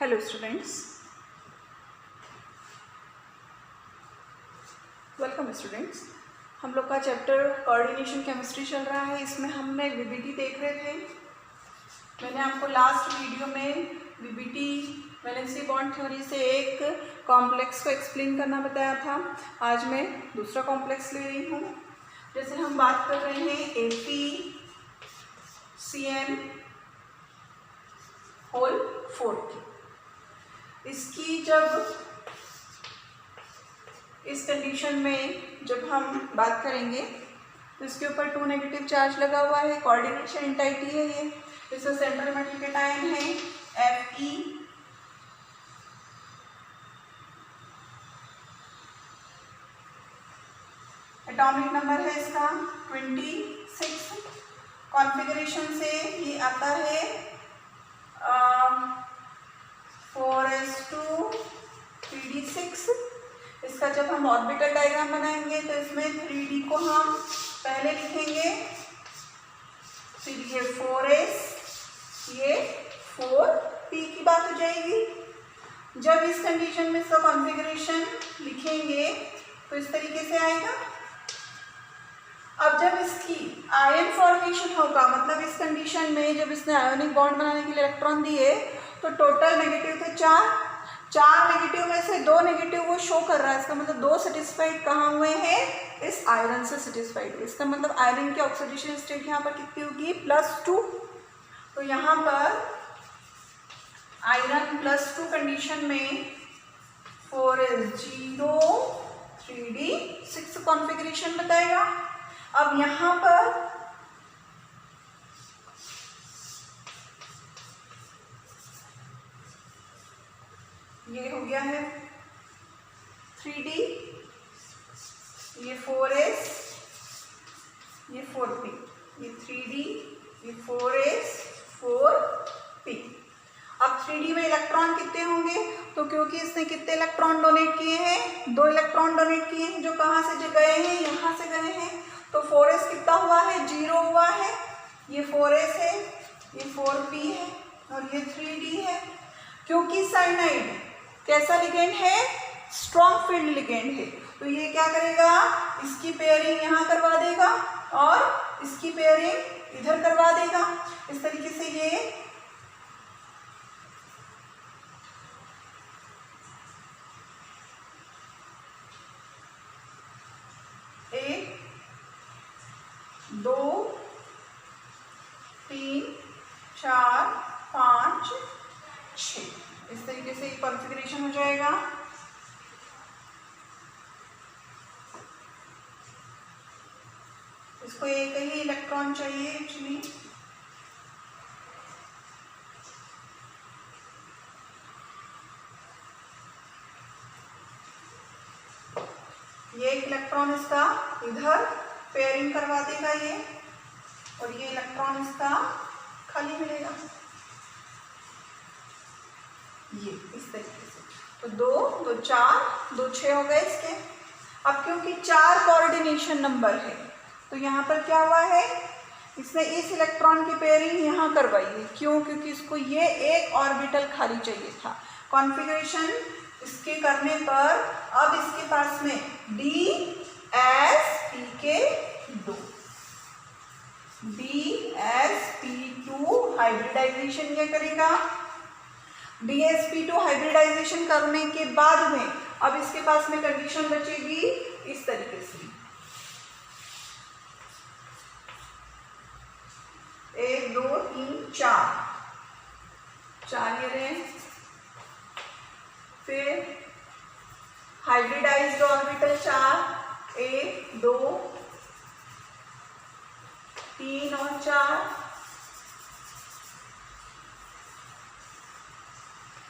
Hello students, welcome students. हम लोग का चैप्टर कोऑर्डिनेशन केमिस्ट्री चल रहा है। इसमें हमने वीबीटी देख रहे थे। मैंने आपको लास्ट वीडियो में वीबीटी वैलेंसी बॉन्ड थ्योरी से एक कॉम्प्लेक्स को एक्सप्लेन करना बताया था। आज मैं दूसरा कॉम्प्लेक्स ले रही हूँ। जैसे हम बात कर रहे हैं APCN होल 4 की। इसकी जब इस कंडीशन में जब हम बात करेंगे तो इसके ऊपर 2 नेगेटिव चार्ज लगा हुआ है। कोऑर्डिनेशन एंटाइटी है ये। इसका सेंट्रल मेटल कैटायन है Fe। एटॉमिक नंबर है इसका 26। कॉन्फ़िगरेशन से ये आता है 4s2 3d6। इसका जब हम ऑर्बिटल डायग्राम बनाएंगे तो इसमें 3d को हम पहले लिखेंगे, फिर ये 4s, ये 4p की बात हो जाएगी। जब इस कंडीशन में इसका कॉन्फ़िगरेशन लिखेंगे तो इस तरीके से आएगा। अब जब इसकी आयन फॉर्मेशन होगा, मतलब इस कंडीशन में जब इसने आयोनिक बॉन्ड बनाने के लिए इलेक्ट्रॉन दिए तो टोटल नेगेटिव थे 4 नेगेटिव में से 2 नेगेटिव वो शो कर रहा है। इसका मतलब 2 सेटिस्फाइड कहाँ हुए हैं? इस आयरन से सेटिस्फाइड हुए। इसका मतलब आयरन की ऑक्सीडेशन स्टेट यहाँ पर कितनी होगी? +2। तो यहाँ पर आयरन +2 कंडीशन में 4s0 3d6 कॉन्फ़िगरेशन बताएगा। अब यहाँ पर ये हो गया है 3d, ये 4s, ये 4p, ये 3d, ये 4s 4p। अब 3d में इलेक्ट्रॉन कितने होंगे? तो क्योंकि इसने कितने इलेक्ट्रॉन डोनेट किए हैं? 2 इलेक्ट्रॉन डोनेट किए हैं, जो कहाँ से जो गए हैं? यहाँ से गए हैं। तो 4s कितना हुआ है? 0 हुआ है। ये 4s है, ये 4p है और ये 3d है। क्योंकि साइनाइड कैसा लिगेंड है? स्ट्रॉन्ग फील्ड लिगेंड है। तो ये क्या करेगा? इसकी पेयरिंग यहाँ करवा देगा और इसकी पेयरिंग इधर करवा देगा। इस तरीके से ये एक 2 3 4 5 6 इस तरीके से कॉन्फ़िगरेशन हो जाएगा। इसको एक ही इलेक्ट्रॉन चाहिए एक्चुअली। ये एक इलेक्ट्रॉन इसका इधर पेयरिंग करवा देगा ये, और ये इलेक्ट्रॉन इसका खाली मिलेगा ये इस तरीके से। तो 2 2 4 2 6 हो गए इसके। अब क्योंकि 4 कोऑर्डिनेशन नंबर है तो यहाँ पर क्या हुआ है? इसने इस इलेक्ट्रॉन की पेयरिंग यहाँ करवाई है। क्यों? क्योंकि इसको ये एक ऑर्बिटल खाली चाहिए था। कॉन्फ़िगरेशन इसके करने पर अब इसके पास में DsPk2 DsP2 हाइब्रिडाइजेशन ये करेगा। DsP2 हाइब्रिडाइजेशन करने के बाद में अब इसके पास में कंडीशन बचेगी इस तरीके से। 1 2 3 4 ये रहे। फिर हाइब्रिडाइज्ड ऑर्बिटल 4 1 2 3 और 4।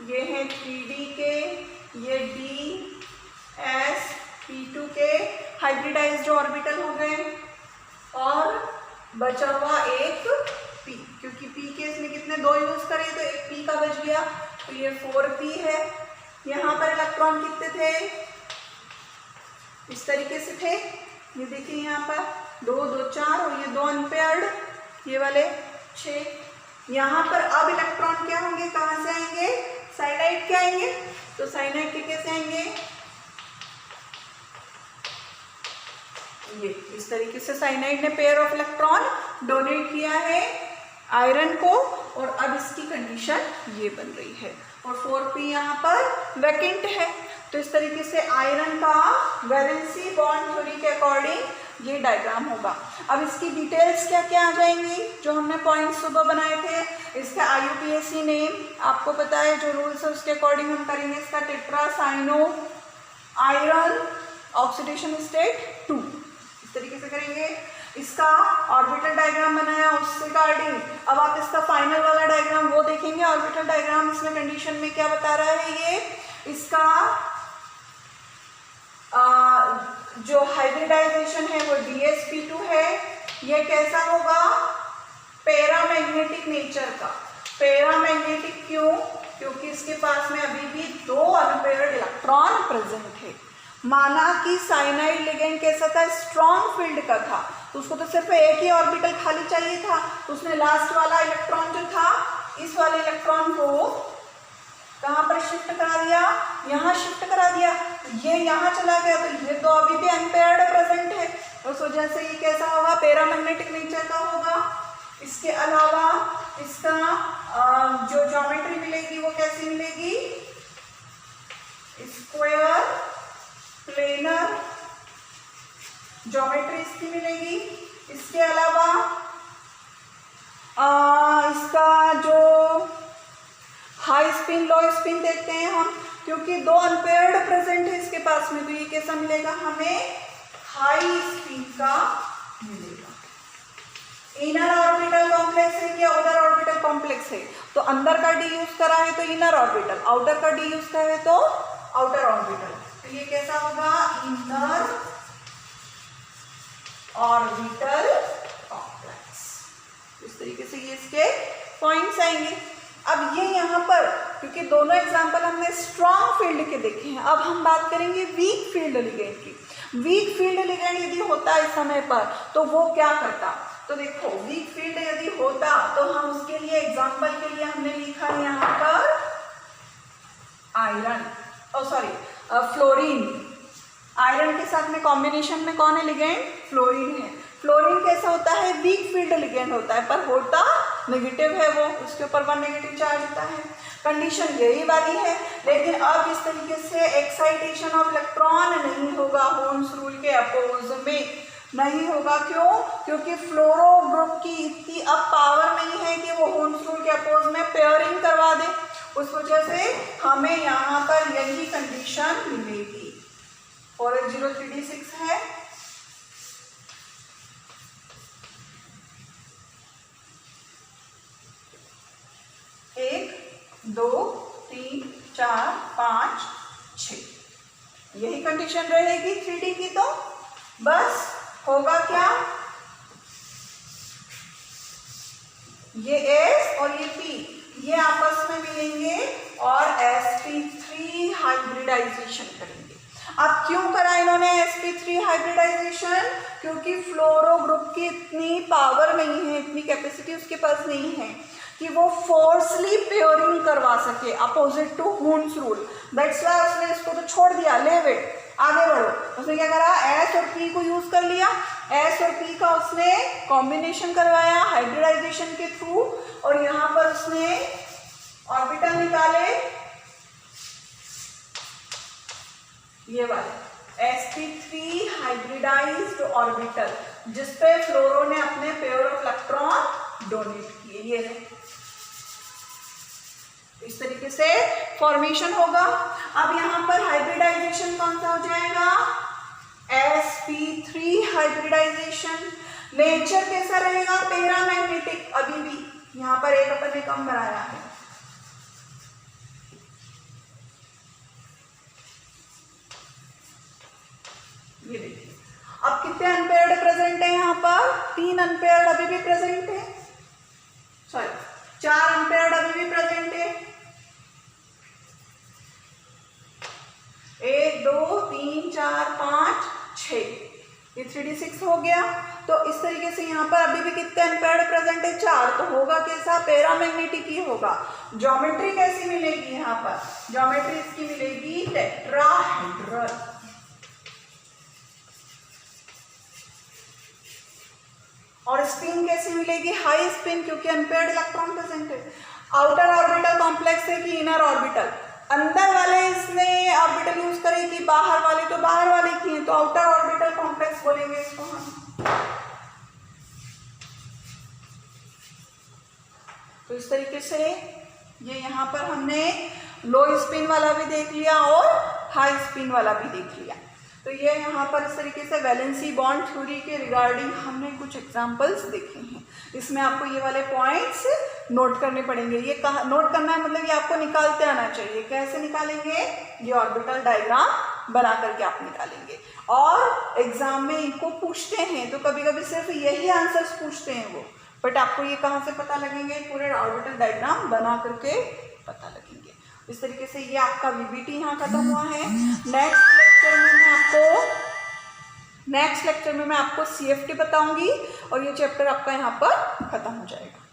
ये है 3d के, ये DsP2 के हाइब्रिडाइज्ड ऑर्बिटल हो गए और बचा हुआ एक p। क्योंकि p के इसमें कितने 2 यूज करे तो एक p का बच गया, तो ये 4p है। यहाँ पर इलेक्ट्रॉन कितने थे? इस तरीके से थे। ये देखिए यहाँ पर 2 2 4 और ये 2 अनपेयर्ड, ये वाले 6। यहाँ पर अब इलेक्ट्रॉन क्या होंगे? कहाँ से आएंगे? साइनाइड के आएंगे। तो साइनाइड के कैसे आएंगे, ये इस तरीके से साइनाइड ने पेयर ऑफ इलेक्ट्रॉन डोनेट किया है आयरन को, और अब इसकी कंडीशन ये बन रही है, और 4p यहाँ पर वैकेंट है। तो इस तरीके से आयरन का वैलेंसी बॉन्ड थ्योरी के अकॉर्डिंग ये डायग्राम होगा। अब इसकी डिटेल्स क्या क्या आ जाएंगी, जो हमने पॉइंट्स सुबह बनाए थे, इसका IUPAC नेम आपको पता है, जो रूल्स है उसके अकॉर्डिंग हम करेंगे। इसका tetra cyano iron oxidation state 2, इस तरीके से करेंगे। इसका ऑर्बिटल डायग्राम बनाया उससे अकॉर्डिंग। अब आप इसका फाइनल वाला डायग्राम वो देखेंगे। ऑर्बिटल डायग्राम इसमें कंडीशन में क्या बता रहा है, ये इसका जो हाइब्रिडाइजेशन है वो DsP2 है। ये कैसा होगा, पैरामैग्नेटिक नेचर का। पैरामैग्नेटिक क्यों, क्योंकि इसके पास में अभी भी 2 अनपेयर्ड इलेक्ट्रॉन प्रेजेंट है। माना कि साइनाइड लिगेंड कैसा था, स्ट्रॉन्ग फील्ड का था, तो उसको तो सिर्फ एक ही ऑर्बिटल खाली चाहिए था, तो उसने लास्ट वाला इलेक्ट्रॉन जो था, इस वाले इलेक्ट्रॉन को कहाँ पर शिफ्ट करा दिया, यहाँ शिफ्ट करा दिया। ये यहाँ चला गया, तो ये तो अभी भी अनपेयर्ड प्रेजेंट है, उस वजह से ये कैसा होगा, पैरामैग्नेटिक नेचर का होगा। इसके अलावा इसका जो ज्योमेट्री मिलेगी वो कैसी मिलेगी, स्क्वायर प्लेनर ज्योमेट्री इसकी मिलेगी। इसके अलावा इसका जो हाई स्पिन लो स्पिन देखते हैं हम, क्योंकि 2 अनपेयर्ड प्रेजेंट है इसके पास में, तो ये कैसा मिलेगा हमें, हाई स्पिन का मिलेगा। इनर ऑर्बिटल कॉम्प्लेक्स है कि आउटर ऑर्बिटल कॉम्प्लेक्स है, तो अंदर का डी यूज करा है तो इनर ऑर्बिटल, आउटर का डी यूज करा है तो आउटर ऑर्बिटल। तो ये कैसा होगा, इनर ऑर्बिटल कॉम्प्लेक्स। इस तरीके से ये इसके पॉइंट्स आएंगे। अब ये यहाँ पर, क्योंकि दोनों एग्जांपल हमने स्ट्रॉन्ग फील्ड के देखे हैं, अब हम बात करेंगे वीक फील्ड लिगेंड की। वीक फील्ड लिगेंड यदि होता इस समय पर तो वो क्या करता, तो देखो वीक फील्ड यदि होता तो हम उसके लिए एग्जांपल के लिए हमने लिखा है यहाँ पर आयरन, फ्लोरीन। आयरन के साथ में कॉम्बिनेशन में कौन है लिगेंड, फ्लोरीन है। फ्लोरीन कैसा होता है, वीक फील्ड लिगेंड होता है, पर होता नेगेटिव है, वो उसके ऊपर 1 नेगेटिव चार्ज होता है। कंडीशन यही वाली है, लेकिन अब इस तरीके से एक्साइटेशन ऑफ इलेक्ट्रॉन नहीं होगा, होम्स रूल के अपोज में नहीं होगा। क्यों, क्योंकि फ्लोरो ग्रुप की इतनी अब पावर नहीं है कि वो होम्स रूल के अपोज में पेयरिंग करवा दे, उस वजह से हमें यहाँ पर यही कंडीशन मिलेगी। 4H03D6 है, एक 2 3 4 5 6, यही कंडीशन रहेगी 3D की। तो बस होगा क्या, ये S और ये P ये आपस में मिलेंगे और sp3 हाइब्रिडाइजेशन करेंगे। अब क्यों करा इन्होंने sp3 हाइब्रिडाइजेशन, क्योंकि फ्लोरो ग्रुप की इतनी पावर नहीं है, इतनी कैपेसिटी उसके पास नहीं है कि वो फोर्सली पेयरिंग करवा सके opposite to Hund's rule. That's why उसने इसको तो छोड़ दिया, लेव इट, आगे बढ़ो। उसने क्या करा, S और P को यूज कर लिया, S और P का उसने कॉम्बिनेशन करवाया हाइब्रिडाइजेशन के थ्रू, और यहाँ पर उसने ऑर्बिटल निकाले ये वाले sp3 हाइब्रिडाइज्ड ऑर्बिटल, जिसपे फ्लोरो ने अपने पेयर ऑफ इलेक्ट्रॉन डोनेट किए। ये है, इस तरीके से फॉर्मेशन होगा। अब यहाँ पर हाइब्रिडाइजेशन कौन सा हो जाएगा, sp3 हाइब्रिडाइजेशन। नेचर कैसा रहेगा, पैरामैग्नेटिक। अभी भी यहाँ पर एक अपन ने कम बनाया है, ये देखिए। अब कितने अनपेयर्ड प्रेजेंट है यहाँ पर, 3 अनपेयर्ड अभी भी प्रेजेंट है, सॉरी 4 अनपेयर्ड अभी भी प्रेजेंट है। 1 2 3 4 5 6, ये 3D6 हो गया। तो इस तरीके से यहाँ पर अभी भी कितने अनपेयर्ड प्रेजेंट है, 4, तो होगा कैसा, पैरामैग्नेटिक ही होगा। ज्योमेट्री कैसी मिलेगी यहाँ पर, ज्योमेट्री इसकी मिलेगी टेट्राहेड्रल। और स्पिन कैसी मिलेगी, हाई स्पिन, क्योंकि अनपेयर्ड इलेक्ट्रॉन प्रेजेंट है। आउटर ऑर्बिटल कॉम्प्लेक्स है कि इनर ऑर्बिटल, अंदर वाले इसने ऑर्बिटल यूज करे कि बाहर वाले, तो बाहर वाले की हैं, तो आउटर ऑर्बिटल कॉम्प्लेक्स बोलेंगे इसको हम। तो इस तरीके से ये यहाँ पर हमने लो स्पिन वाला भी देख लिया और हाई स्पिन वाला भी देख लिया। तो ये यहाँ पर इस तरीके से वैलेंसी बॉन्ड थ्योरी के रिगार्डिंग हमने कुछ एग्जांपल्स देखे हैं। इसमें आपको ये वाले पॉइंट्स नोट करने पड़ेंगे। ये कहा नोट करना है मतलब ये आपको निकालते आना चाहिए। कैसे निकालेंगे, ये ऑर्बिटल डायग्राम बना करके आप निकालेंगे। और एग्जाम में इनको पूछते हैं तो कभी कभी सिर्फ यही आंसर्स पूछते हैं वो, बट आपको ये कहाँ से पता लगेंगे, पूरे ऑर्बिटल डायग्राम बना करके पता लगेंगे। इस तरीके से ये आपका वीबीटी यहाँ खत्म हुआ है। नेक्स्ट लेक्चर में मैं आपको CFT बताऊंगी और ये चैप्टर आपका यहाँ पर खत्म हो जाएगा।